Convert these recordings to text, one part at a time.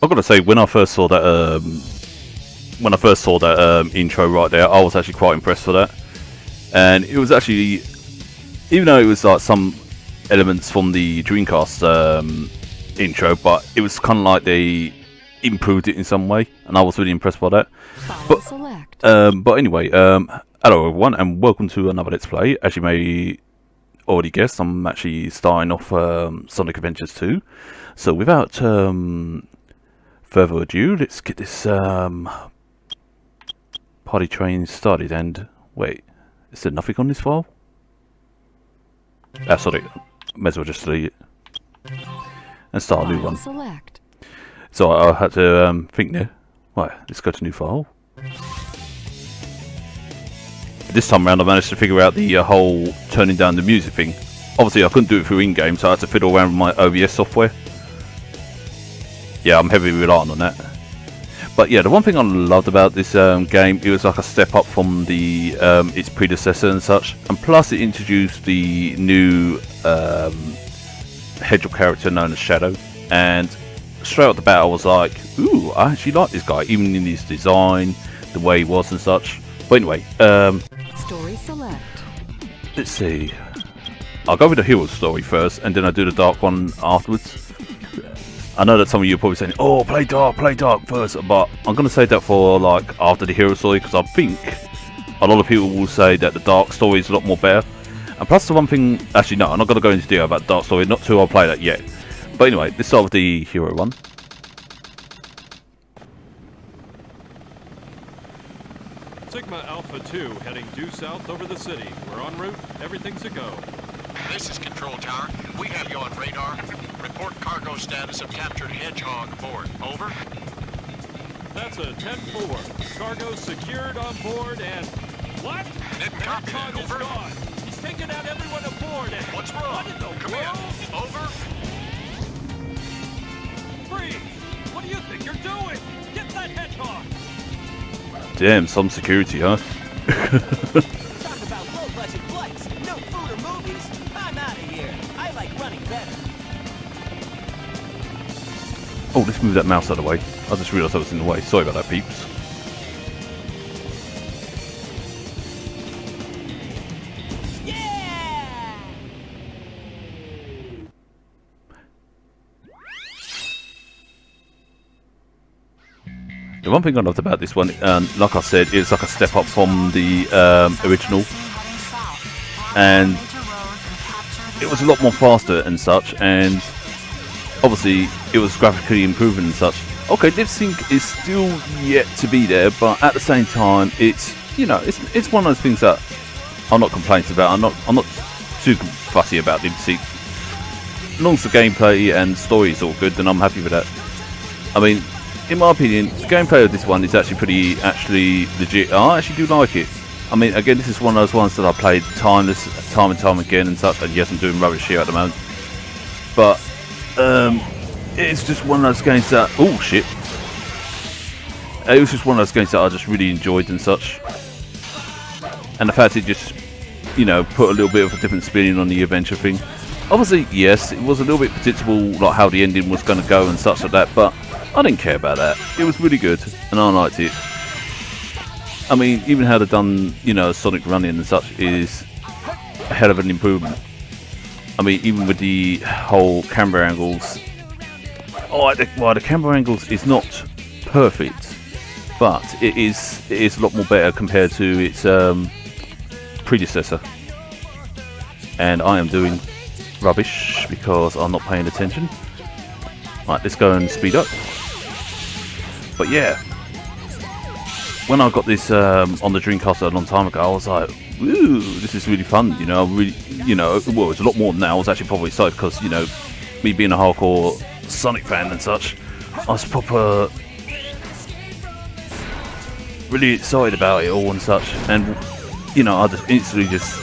I've got to say, when I first saw that, intro right there, I was actually quite impressed for that. And it was actually, even though it was like some elements from the Dreamcast intro, but it was kind of like they improved it in some way, and I was really impressed by that. But anyway, hello everyone, and welcome to another Let's Play. As you may already guess, I'm actually starting off Sonic Adventures 2. So without further ado, let's get this party train started. And wait, is there nothing on this file? Ah, sorry, may as well just delete it and start a new one. So I had to think there. Right, let's go to new file. This time around I managed to figure out the whole turning down the music thing. Obviously I couldn't do it through in-game, so I had to fiddle around with my OBS software. Yeah, I'm heavily reliant on that. But yeah, the one thing I loved about this game, it was like a step up from the its predecessor and such. And plus it introduced the new hedgehog character known as Shadow. And straight off the bat I was like, ooh, I actually like this guy, even in his design, the way he was and such. But anyway, story select. Let's see. I'll go with the hero story first, and then I'll do the dark one afterwards. I know that some of you are probably saying, oh, play dark first, but I'm going to say that for like after the hero story, because I think a lot of people will say that the dark story is a lot more better. And plus the one thing, actually no, I'm not going to go into detail about dark story, not till I'll play that yet. But anyway, let's start with the hero one. Sigma Alpha 2 heading due south over the city. We're en route. Everything's a go. This is Control Tower. We have you on radar. Report cargo status of captured Hedgehog aboard. Over. That's a 10-4. Cargo secured on board and... What? Didn't copy that. Hedgehog is Over. gone. He's taken out everyone aboard and... What's wrong? What in the Come world? in. Over. Freeze! What do you think you're doing? Get that hedgehog! Damn, some security, huh? Talk about low-budget flights, no food or movies. I'm out of here. I like running better. Oh, let's move that mouse out of the way. I just realised I was in the way. Sorry about that, peeps. Yeah! The one thing I loved about this one, like I said, it's like a step up from the original. And it was a lot more faster and such, and obviously it was graphically improving and such. Okay, lip sync is still yet to be there, but at the same time, it's, you know, it's one of those things that I'm not complaining about. I'm not too fussy about lip sync. As long as the gameplay and story is all good, then I'm happy with that. I mean, in my opinion, the gameplay of this one is actually pretty legit. I actually do like it. I mean, again, this is one of those ones that I played time and time again and such, and yes, I'm doing rubbish here at the moment. But it's just one of those games that, oh shit, it was just one of those games that I just really enjoyed and such. And the fact it just, you know, put a little bit of a different spin on the adventure thing. Obviously, yes, it was a little bit predictable, like how the ending was going to go and such like that, but I didn't care about that. It was really good, and I liked it. I mean, even how they've done, you know, Sonic running and such is a hell of an improvement. I mean, even with the whole camera angles. Oh, well, the camera angles is not perfect, but it is a lot more better compared to its predecessor. And I am doing rubbish because I'm not paying attention. Right, let's go and speed up. But yeah, when I got this on the Dreamcast a long time ago, I was like, "Ooh, this is really fun." You know, really, you know, well, it's a lot more than that. I was actually probably excited because, you know, me being a hardcore Sonic fan and such, I was proper really excited about it all and such. And you know, I just instantly just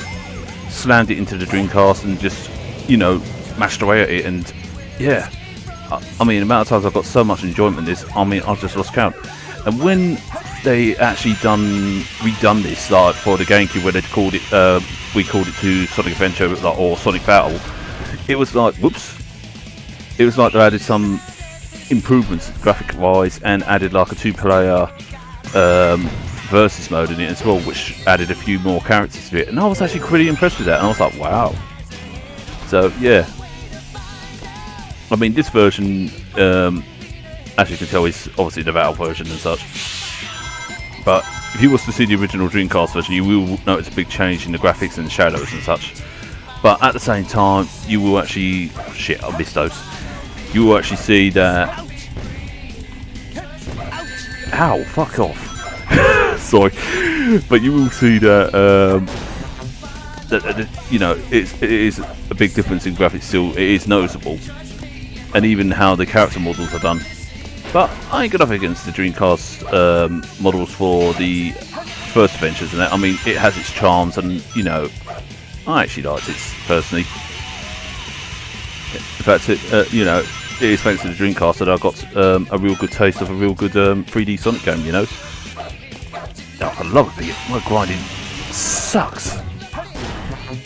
slammed it into the Dreamcast and just, you know, mashed away at it. And yeah, I mean, the amount of times I've got so much enjoyment in this, I mean, I've just lost count. And when they actually redone this, like for the GameCube, where they called it, we called it to Sonic Adventure, like, or Sonic Battle, it was like, whoops, it was like they added some improvements graphic wise, and added like a 2-player versus mode in it as well, which added a few more characters to it, and I was actually pretty impressed with that, and I was like, wow. So yeah, I mean, this version, as you can tell, is obviously the battle version and such, but if you was to see the original Dreamcast version, you will notice a big change in the graphics and the shadows and such. But at the same time, you will actually... Shit, I missed those. You will actually see that... Ow, fuck off. Sorry. But you will see that, you know, it is a big difference in graphics still. It is noticeable. And even how the character models are done. But I ain't got nothing against the Dreamcast models for the first adventures and that. I mean, it has its charms, and, you know, I actually liked it personally. In fact, you know, it is thanks to the Dreamcast that I got a real good taste of a real good 3D Sonic game, you know. Oh, I love it, my grinding sucks.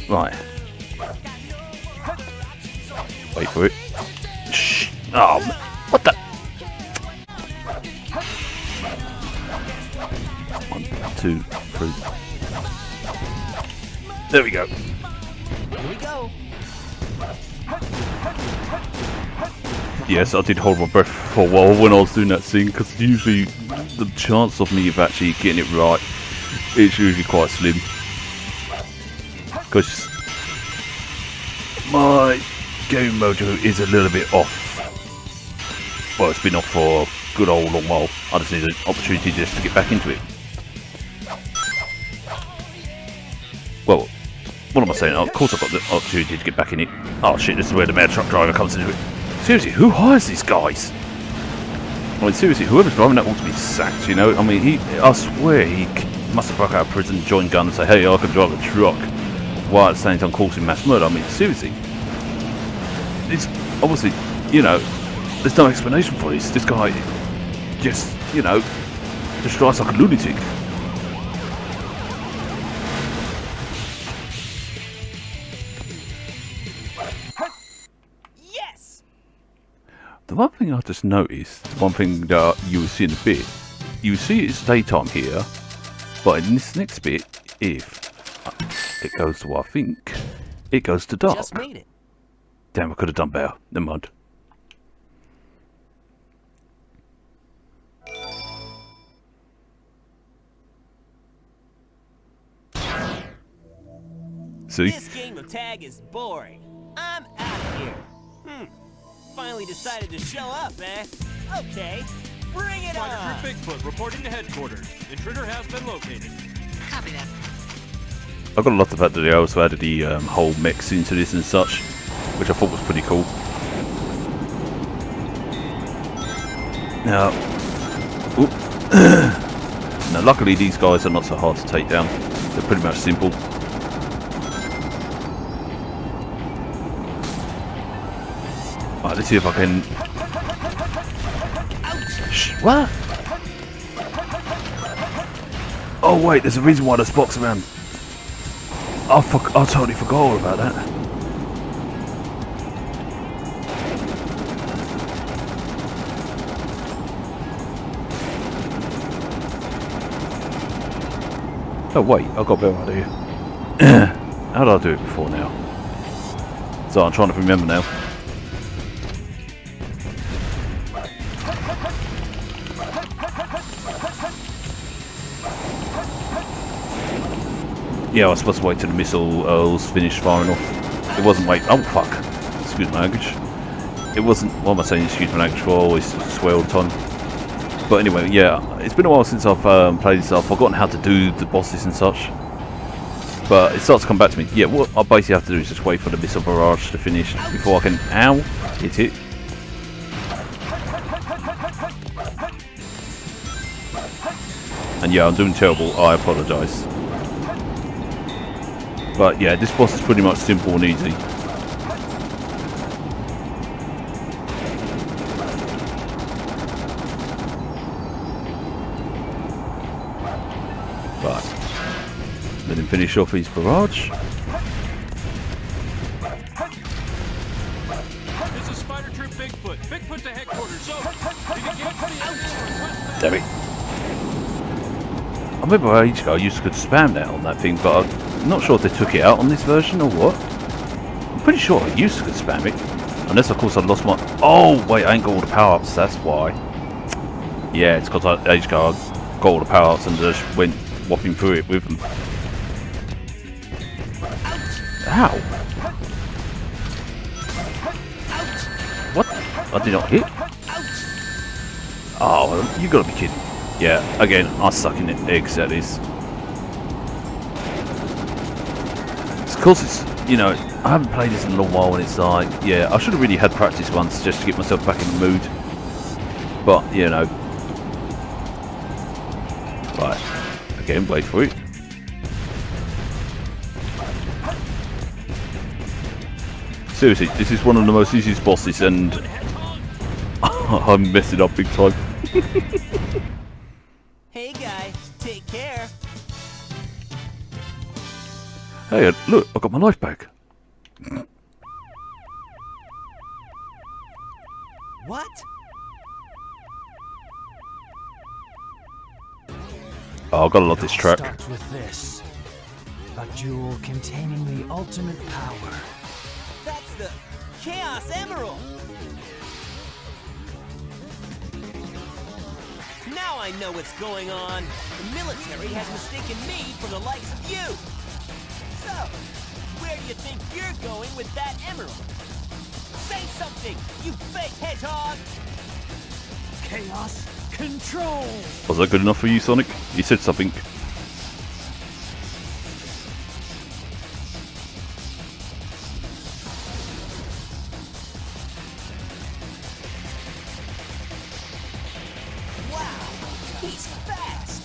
Right. Wait for it. Shh. Oh, what the? 1, 2, 3. There we go. Here we go. Yes, I did hold my breath for a while when I was doing that scene, because usually the chance of me of actually getting it right is usually quite slim. Because my game mojo is a little bit off. Well, it's been off for a good old long while. I just need an opportunity just to get back into it. Well, what am I saying? Of course I've got the opportunity to get back in it. Oh shit, this is where the mad truck driver comes into it. Seriously, who hires these guys? I mean, seriously, whoever's driving that ought to be sacked, you know? I mean, I swear he must have broke out of prison, joined gun and say, hey, I can drive a truck, while at the same time causing mass murder. I mean, seriously. It's obviously, you know, there's no explanation for this. This guy just, you know, just drives like a lunatic. The one thing I just noticed, one thing that you will see in a bit, you will see it's daytime here, but in this next bit, if it goes to what I think, it goes to dark. Just made it. Damn, I could have done better. Never mind. See? This game of tag is boring. I'm out of here. Finally decided to show up, eh? Okay, bring it Spider on! Troop Bigfoot reporting to headquarters. Intruder has been located. Copy that. I got a lot of the fact that they also added the whole mechs into this and such, which I thought was pretty cool. Now, now luckily these guys are not so hard to take down. They're pretty much simple. Right, let's see if I can... Shh, what? Oh wait, there's a reason why there's box around. Oh fuck, I totally forgot all about that. Oh wait, I've got a better idea. How did I do it before now? So I'm trying to remember now. Yeah, I was supposed to wait till the missiles finished firing off. It wasn't wait. Oh fuck! Excuse my language. It wasn't. What am I saying? Excuse my language. For I always swear all the time. But anyway, yeah, it's been a while since I've played this. I've forgotten how to do the bosses and such. But it starts to come back to me. Yeah, what I basically have to do is just wait for the missile barrage to finish before I can hit it. And yeah, I'm doing terrible. I apologise. But yeah, this boss is pretty much simple and easy. But let him finish off his barrage. This is Spider Troop Bigfoot. Bigfoot to headquarters, over. Damn it. I remember ages ago I used to could spam that on that thing, but I'm not sure if they took it out on this version or what. I'm pretty sure I used to could spam it. Unless of course I lost my... Oh wait, I ain't got all the power-ups, that's why. Yeah, it's because ages ago I got all the power-ups and just went whopping through it with them. Ow! What? I did not hit? Oh, you gotta be kidding. Yeah, again, I suck in eggs at this. Of course it's, you know, I haven't played this in a long while and it's like, yeah, I should have really had practice once just to get myself back in the mood. But, you know. Right, again, wait for it. Seriously, this is one of the most easiest bosses and I'm messing up big time. Hey guys, take care. Hey, look, I got my life back. What? Oh, I gotta love this track. Start with this. A jewel containing the ultimate power. That's the Chaos Emerald. Now I know what's going on. The military has mistaken me for the likes of you. So, where do you think you're going with that emerald? Say something, you fake hedgehog! Chaos control! Was that good enough for you, Sonic? You said something. Wow, he's fast!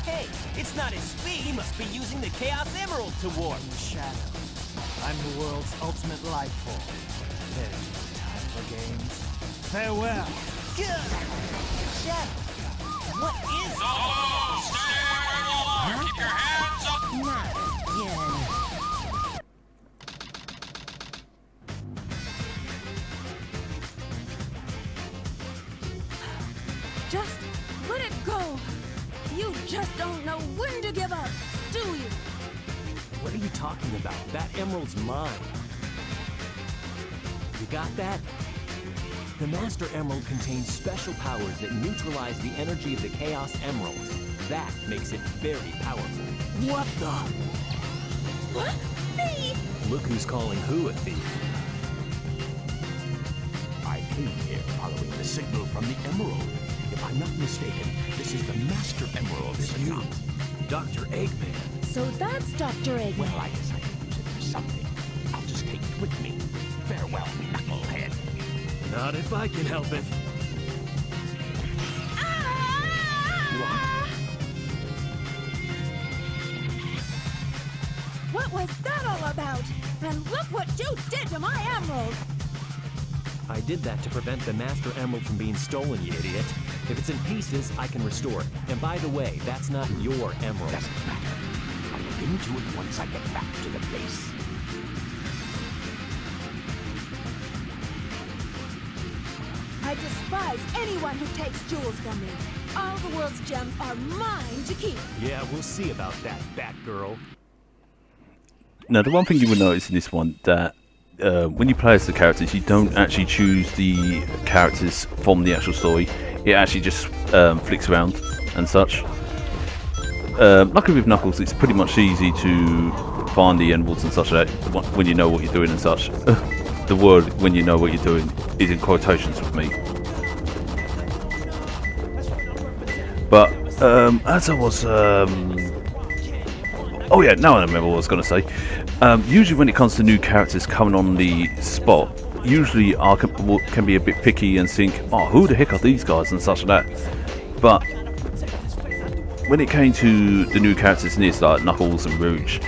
Hey, it's not his speed, he must be using the Chaos Emerald to warp. Shadow. I'm the world's ultimate life form. There's no time for games. Farewell. Good. Shadow, what is it? Keep your hands up! Not again. Just let it go. You just don't know when to give up, do you? What are you talking about? That emerald's mine. You got that? The Master Emerald contains special powers that neutralize the energy of the Chaos Emerald. That makes it very powerful. What the? What? Me? Look who's calling who a thief. I came here following the signal from the Emerald. If I'm not mistaken, this is the Master Emerald, is it not? Dr. Eggman. So that's Dr. Eggman. Well, I guess I can use it for something. I'll just take it with me. Farewell, knucklehead. Not if I can help it. What was that all about? And look what you did to my emerald! I did that to prevent the Master Emerald from being stolen, you idiot. If it's in pieces, I can restore it. And by the way, that's not your emerald. Doesn't matter. I'll look into it once I get back to the base. I despise anyone who takes jewels from me. All the world's gems are mine to keep. Yeah, we'll see about that, Batgirl. Now, the one thing you will notice in this one, that when you play as the characters, you don't actually choose the characters from the actual story. It actually just flicks around and such. Luckily with Knuckles, it's pretty much easy to find the emeralds and such like that when you know what you're doing and such. The word "when you know what you're doing" is in quotations with me. But as I was, oh yeah, now I remember what I was going to say. Usually, when it comes to new characters coming on the spot, usually I can be a bit picky and think, "Oh, who the heck are these guys?" and such like that. But when it came to the new characters in this, like Knuckles and Rouge,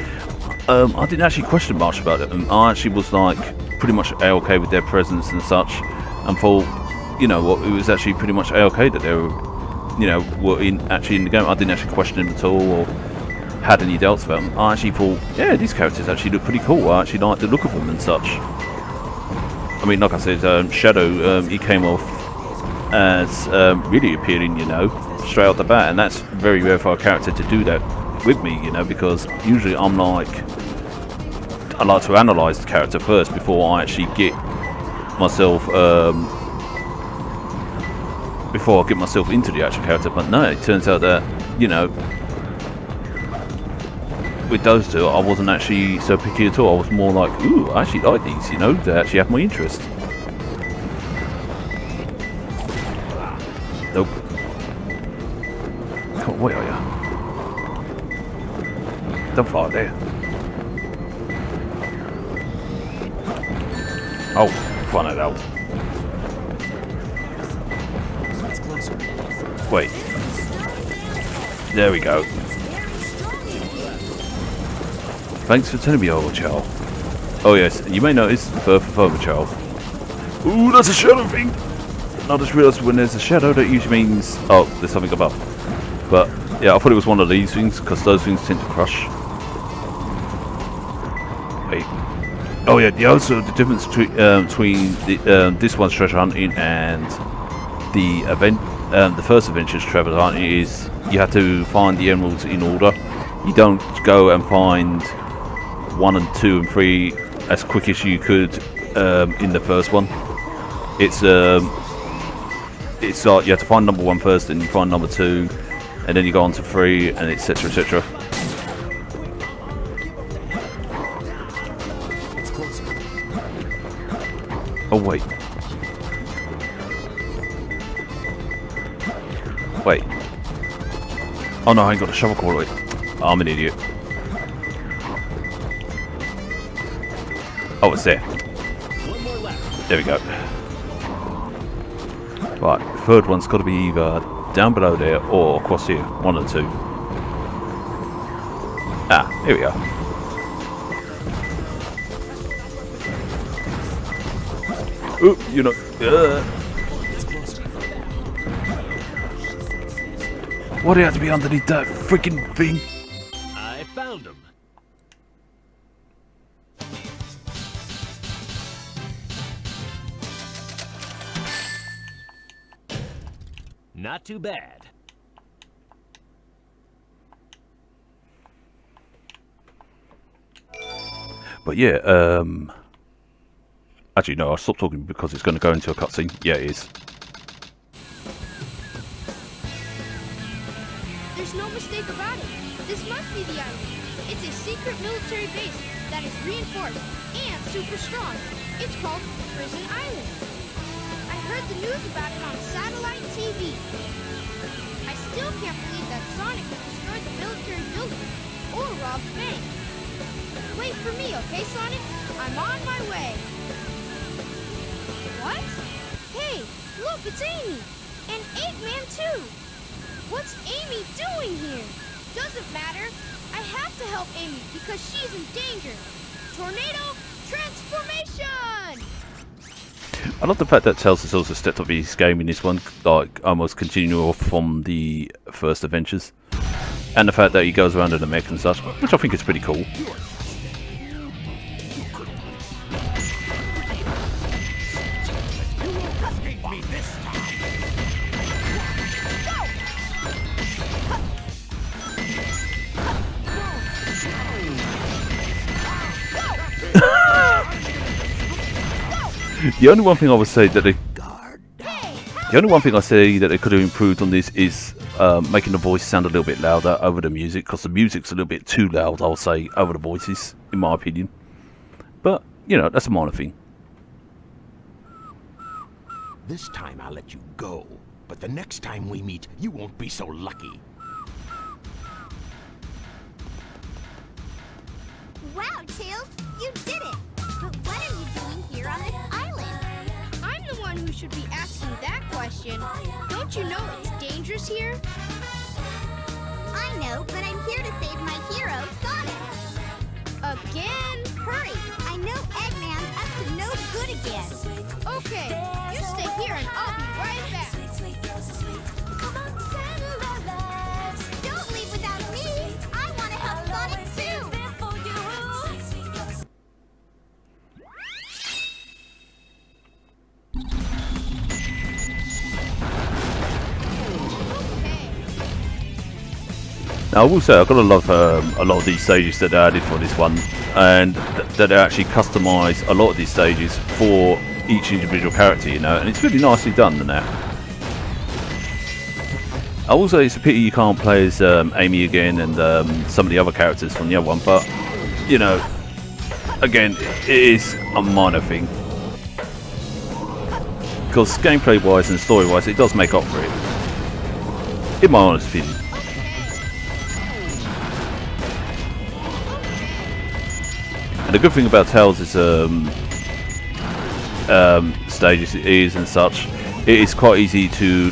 I didn't actually question much about it. I actually was like pretty much A-OK with their presence and such, and thought, you know what, it was actually pretty much A-OK that they were, you know, were actually in the game. I didn't actually question them at all or had any doubts about them. I actually thought, yeah, these characters actually look pretty cool. I actually like the look of them and such. I mean, like I said, Shadow, he came off as really appealing, you know. straight out the bat, and that's very rare for a character to do that with me, you know, because usually I like to analyze the character first before I actually get myself into the actual character. But no, it turns out that, you know, with those two I wasn't actually so picky at all. I was more like, ooh, I actually like these, you know, they actually have my interest. Nope. Come on, where are you? Don't fly there. Oh, find it out. Wait. There we go. Thanks for telling me, old child. Oh yes, you may notice further child. Ooh, that's a shadow thing! I just realised when there's a shadow, that usually means... oh, there's something above. But, yeah, I thought it was one of these things, because those things tend to crush. Wait. Oh yeah, also the difference between the, this one's treasure hunting and the first adventure's treasure hunting is you have to find the emeralds in order. You don't go and find 1 and 2 and 3 as quick as you could in the first one. It's like you have to find number 1 first, then you find number 2, and then you go on to 3, and etc, etc. Oh wait. Wait. Oh no, I ain't got a shovel all the way. Oh, I'm an idiot. Oh, it's there. There we go. Right, the third one's got to be either down below there or across here. 1 or 2. Ah, here we go. Oop, you know. Why do you have to be underneath that freaking thing? I found him. Not too bad. But yeah, actually no, I'll stop talking because it's going to go into a cutscene. Yeah, it is. There's no mistake about it. This must be the island. It's a secret military base that is reinforced and super strong. It's called Prison Island. I heard the news about it on satellite TV. I still can't believe that Sonic destroyed the military building or robbed the bank. Wait for me, okay, Sonic? I'm on my way. What? Hey, look, it's Amy. And Eggman, too. What's Amy doing here? Doesn't matter. I have to help Amy because she's in danger. Tornado transformation! I love the fact that Tails has also stepped up his game in this one, like almost continuing off from the first adventures. And the fact that he goes around in the mech and such, which I think is pretty cool. The only one thing I would say that they could have improved on this is making the voice sound a little bit louder over the music, because the music's a little bit too loud, I'll say, over the voices, in my opinion. But, you know, that's a minor thing. This time I'll let you go, but the next time we meet, you won't be so lucky. Wow, Tails, you did it! But what are you doing here on this island? I'm the one who should be asking that question. Don't you know it's dangerous here? I know, but I'm here to save my hero, Sonic. Again? Hurry! I know Eggman's up to no good again. Okay, you stay here and I'll be right back. Don't leave without me! I want to help Sonic too! Okay, Now I will say I've got to love a lot of these stages that they added for this one, and that they actually customise a lot of these stages for each individual character, you know, and it's really nicely done in that. I will say it's a pity you can't play as Amy again and some of the other characters from the other one, but you know, again, it is a minor thing. Because gameplay wise and story wise, it does make up for it. In my honest opinion. And the good thing about Tails' stages is and such, it is quite easy to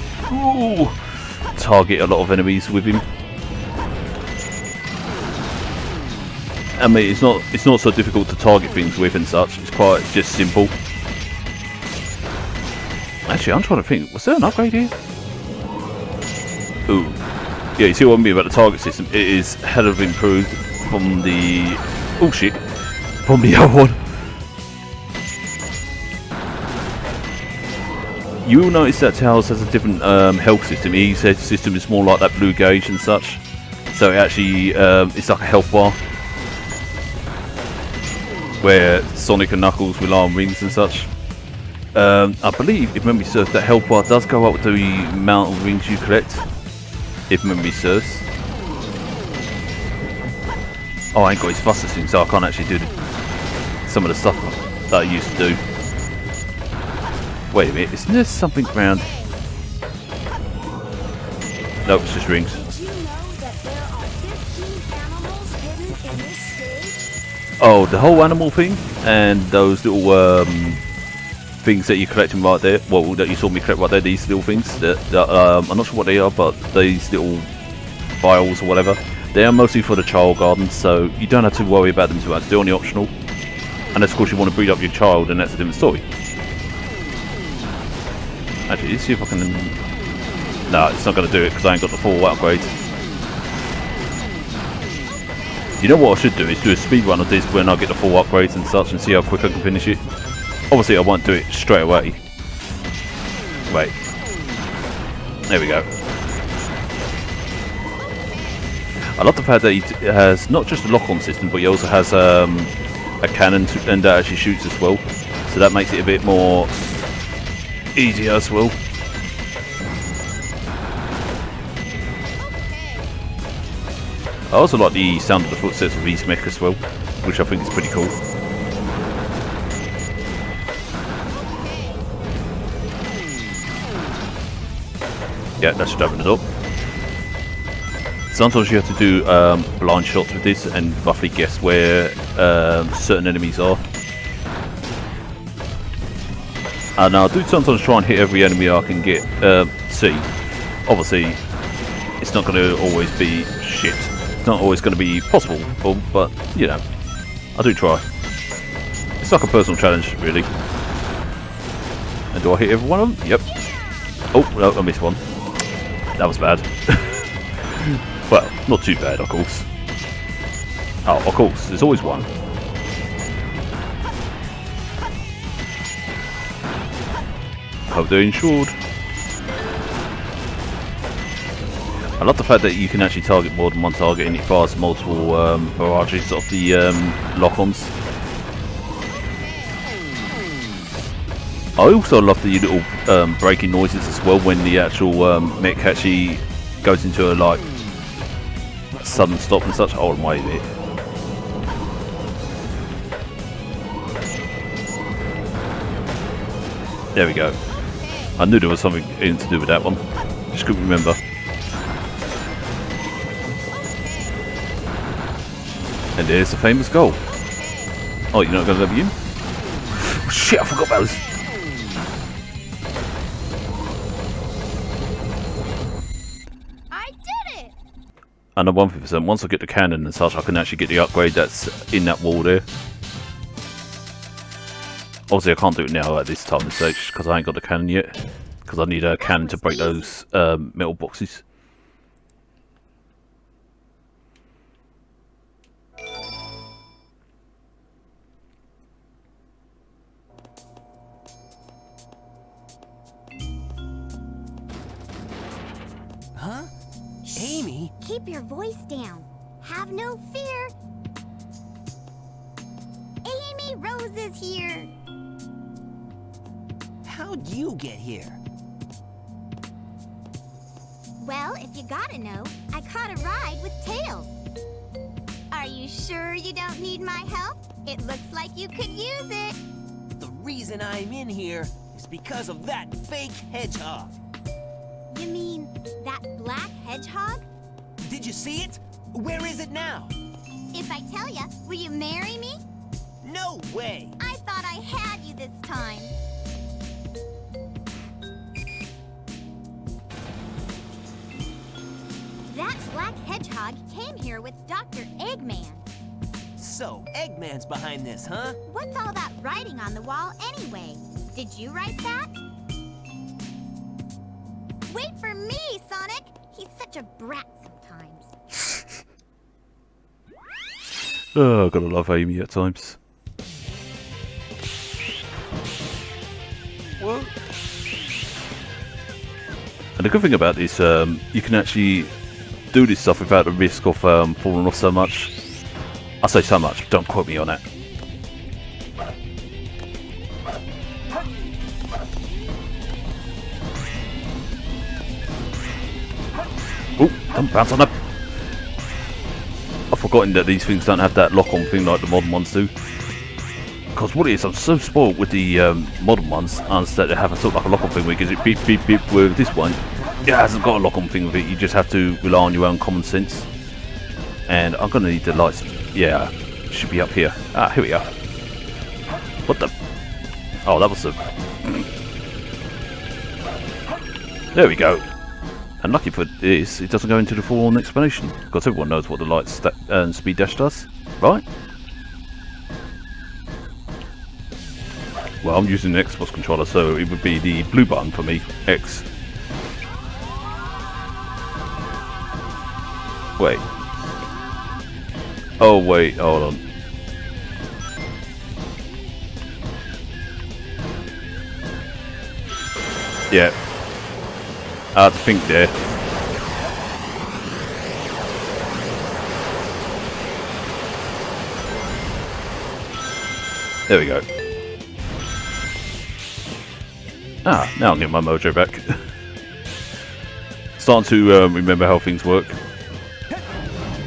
target a lot of enemies with him. I mean, it's not so difficult to target things with and such. It's quite just simple. Actually, I'm trying to think. Was there an upgrade here? Ooh, yeah. You see what I mean about the target system? It is hell of improved from the from the other one. You will notice that Tails has a different health system. His system is more like that blue gauge and such. So it actually it's like a health bar, where Sonic and Knuckles rely on rings and such. I believe, if memory serves, that health bar does go up to the amount of rings you collect, if memory serves. Oh, I ain't got his Buster thing, so I can't actually do some of the stuff that I used to do. Wait a minute, isn't there something around? Nope, it's just rings. Did you know that there are 15 animals hidden in this stage? Oh, the whole animal thing, and those little things that you're collecting right there. Well, that you saw me collect right there. These little things. That I'm not sure what they are, but these little vials or whatever. They are mostly for the child garden, so you don't have to worry about them too much. They're only optional, unless of course you want to breed up your child, and that's a different story. Actually, let's see if I can. No, it's not going to do it because I ain't got the full upgrades. You know what I should do is do a speed run of this when I get the full upgrades and such, and see how quick I can finish it. Obviously, I won't do it straight away. Wait. There we go. I love the fact that he has not just a lock-on system, but he also has a cannon and that actually shoots as well. So that makes it a bit more easier as well. I also like the sound of the footsteps of East Mech as well, which I think is pretty cool. Yeah, that should open it up. Sometimes you have to do blind shots with this and roughly guess where certain enemies are. And I do sometimes try and hit every enemy I can get see. Obviously, it's not going to always be shit. It's not always going to be possible, but you know, I do try. It's like a personal challenge, really. And do I hit every one of them? Yep. Oh, no, I missed one. That was bad. Well, not too bad, of course. Oh, of course, there's always one. Hope they're insured. I love the fact that you can actually target more than one target and it fires multiple barrages of the lock-ons. I also love the little braking noises as well when the actual mech actually goes into a like sudden stop and such. Oh my bit. There we go. I knew there was something in to do with that one. Just couldn't remember. And there's the famous goal. Oh, you're not going to let me in? Oh, shit, I forgot about this. I did it! And I'm 100%. Once I get the cannon and such, I can actually get the upgrade that's in that wall there. Obviously, I can't do it now at this time of the stage because I ain't got the cannon yet. Because I need a cannon to break those metal boxes. Huh? Amy? keep your voice down. Have no fear. Amy Rose is here. How'd you get here? Well, if you gotta know, I caught a ride with Tails. Are you sure you don't need my help? It looks like you could use it. The reason I'm in here is because of that fake hedgehog. You mean that black hedgehog? Did you see it? Where is it now? If I tell you, will you marry me? No way! I thought I had you this time. That black hedgehog came here with Dr. Eggman. So, Eggman's behind this, huh? What's all that writing on the wall anyway? Did you write that? Wait for me, Sonic! He's such a brat sometimes. Oh, gotta love Amy at times. What? And the good thing about this, you can actually do this stuff without the risk of falling off so much. I say so much, don't quote me on that. Oh, don't bounce on up. I've forgotten that these things don't have that lock-on thing like the modern ones do. Because what it is, I'm so spoiled with the modern ones, that they have a sort of like a lock-on thing where it gives it beep beep beep, where this one, it hasn't got a lock-on thing with it, you just have to rely on your own common sense. And I'm going to need the lights, yeah, should be up here. Ah, here we are. What the? Oh, that was the... There we go. And lucky for this, it doesn't go into the full-on explanation, because everyone knows what the light speed dash does, right? Well, I'm using the Xbox controller, so it would be the blue button for me, X. Wait. Oh wait, hold on. Yeah. I had to think there. There we go. Ah, now I'm getting my mojo back. Starting to remember how things work.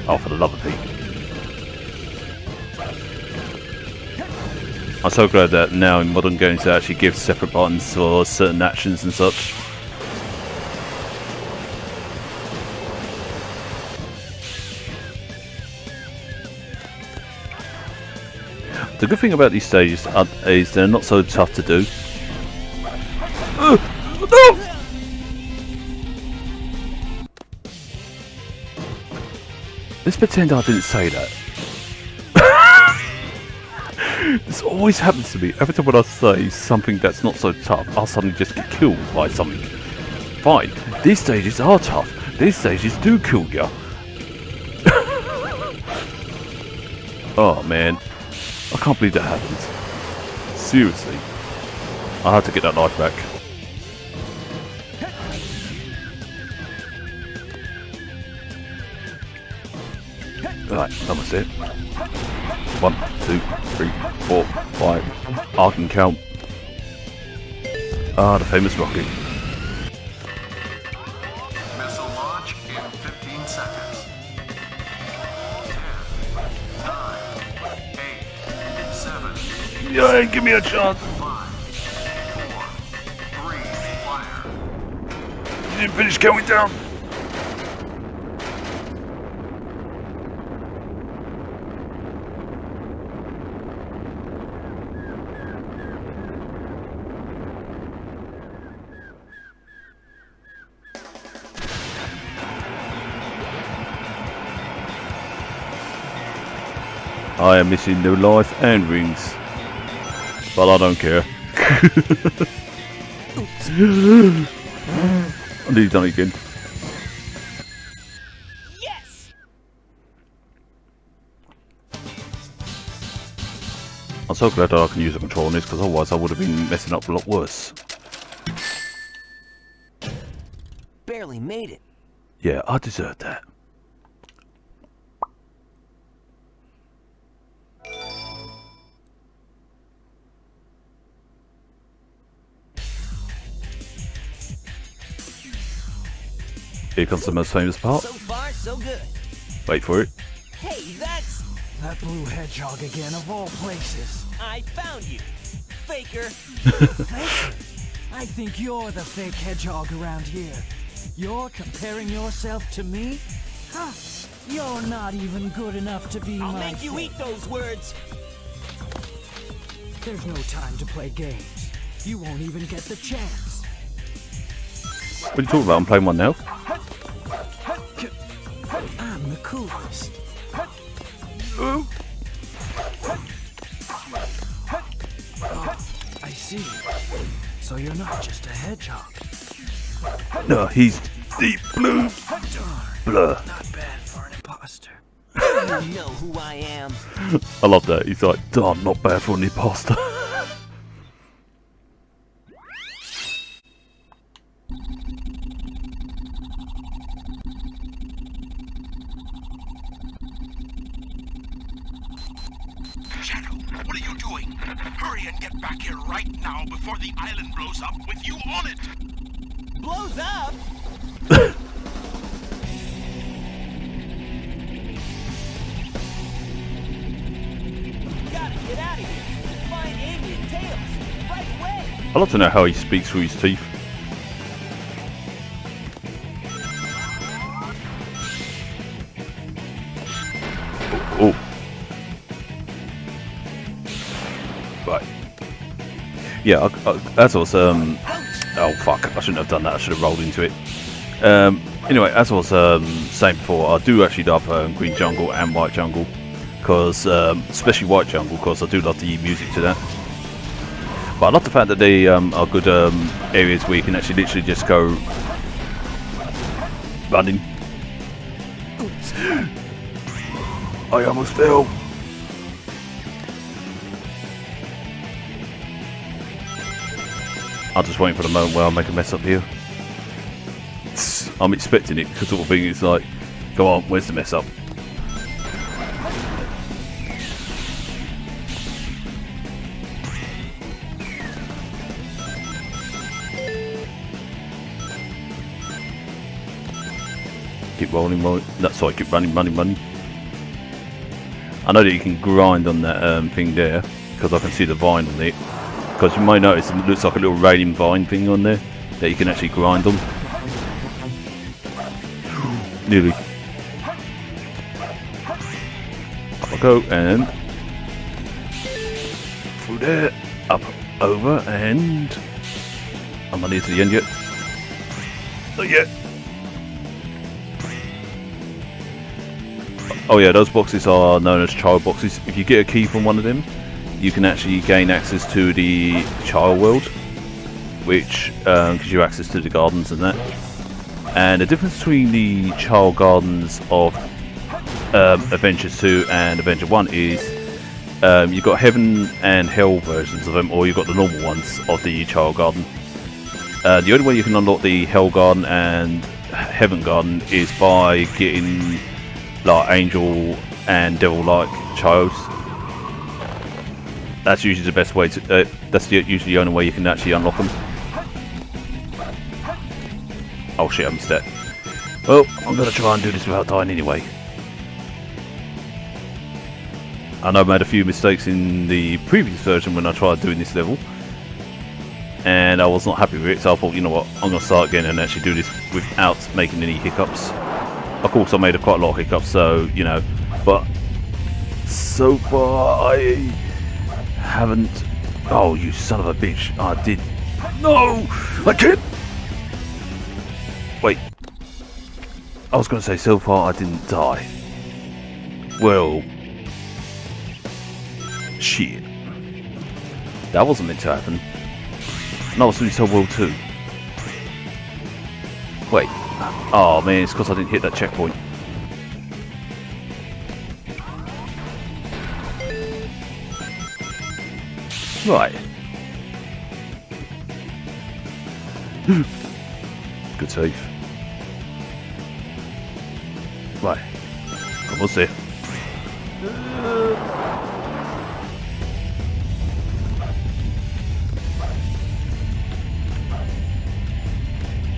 Oh, for the love of Pete. I'm so glad that now in modern games they actually give separate buttons for certain actions and such. The good thing about these stages is they're not so tough to do. No! Let's pretend I didn't say that. This always happens to me. Every time when I say something that's not so tough, I'll suddenly just get killed by something. Fine, these stages are tough. These stages do kill you. Oh man, I can't believe that happened. Seriously, I had to get that life back. Right, almost it. 1, 2, 3, 4, 5. I can count. Ah, the famous rocket. Missile launch in 15 seconds. 10, 9, 8, 7. Yeah, give me a chance. 5, 4, 3, fire. You didn't finish counting down. I am missing the life and rings, but I don't care. I nearly done it again. Yes! I'm so glad that I can use a control on this, because otherwise I would have been messing up a lot worse. Barely made it. Yeah, I deserve that. Here comes the most famous part. So far, so good. Wait for it. Hey, that's... That blue hedgehog again, of all places. I found you. Faker. Faker? I think you're the fake hedgehog around here. You're comparing yourself to me? Huh. You're not even good enough to be I'll my make you fake. eat those words. There's no time to play games. You won't even get the chance. What are you talking about? I'm playing one now. I'm the coolest. Oh. Oh, I see. So you're not just a hedgehog. No, he's deep blue. Darn. Blur. Not bad for an imposter. You know who I am. I love that. He's like, darn, not bad for an imposter. Shadow, what are you doing? Hurry and get back here right now before the island blows up with you on it! Blows up? Gotta get out of here. Find Amy and Tails. Right away. I'd love to know how he speaks through his teeth. Oh. Right. Yeah, as I was, oh fuck, I shouldn't have done that, I should have rolled into it. Anyway, as I was saying before, I do actually love Green Jungle and White Jungle, because, especially White Jungle, because I do love the music to that. But I love the fact that they are good areas where you can actually literally just go running. I almost fell. I'm just waiting for the moment where I make a mess up here. I'm expecting it, because sort of thing is like, come on, where's the mess up? Keep rolling, sorry, keep running. I know that you can grind on that thing there, because I can see the vine on it. Because you might notice it looks like a little raining vine thing on there that you can actually grind on. Nearly. Up I go and through there, up, over, and I'm not near to the end yet. Not yet. Oh yeah, those boxes are known as child boxes. If you get a key from one of them, you can actually gain access to the child world, which gives you access to the gardens and that. And the difference between the child gardens of Adventures 2 and Adventure 1 is you've got Heaven and Hell versions of them, or you've got the normal ones of the child garden. The only way you can unlock the Hell garden and Heaven garden is by getting like angel and devil-like childs. That's usually the best way to. That's usually the only way you can actually unlock them. Oh shit, I missed that. Well, I'm gonna try and do this without dying anyway. I know I made a few mistakes in the previous version when I tried doing this level, and I was not happy with it, so I thought, you know what, I'm gonna start again and actually do this without making any hiccups. Of course, I made quite a lot of hiccups, so you know, but so far I haven't. Oh, you son of a bitch! I did. No, I can't. Wait. I was going to say, so far I didn't die. Well, shit. That wasn't meant to happen. And I was doing so well too. Wait. Oh man, it's because I didn't hit that checkpoint. Right. Good save. Right. Almost there.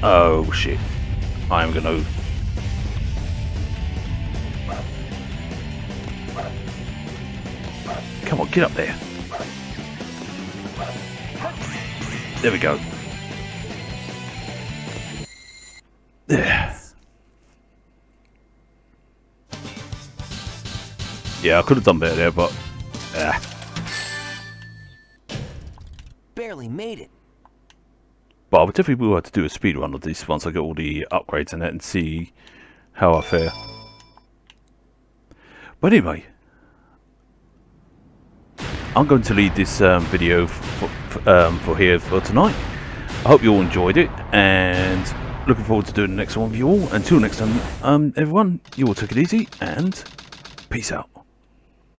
Oh shit. I am going to... Come on, get up there. There we go. There. Yeah, I could have done better there, but... Barely made it. But I would definitely have to do a speed run of this once I get all the upgrades in it and see how I fare. But anyway, I'm going to leave this video for here for tonight. I hope you all enjoyed it, and looking forward to doing the next one with you all. Until next time, everyone, you all take it easy, and peace out.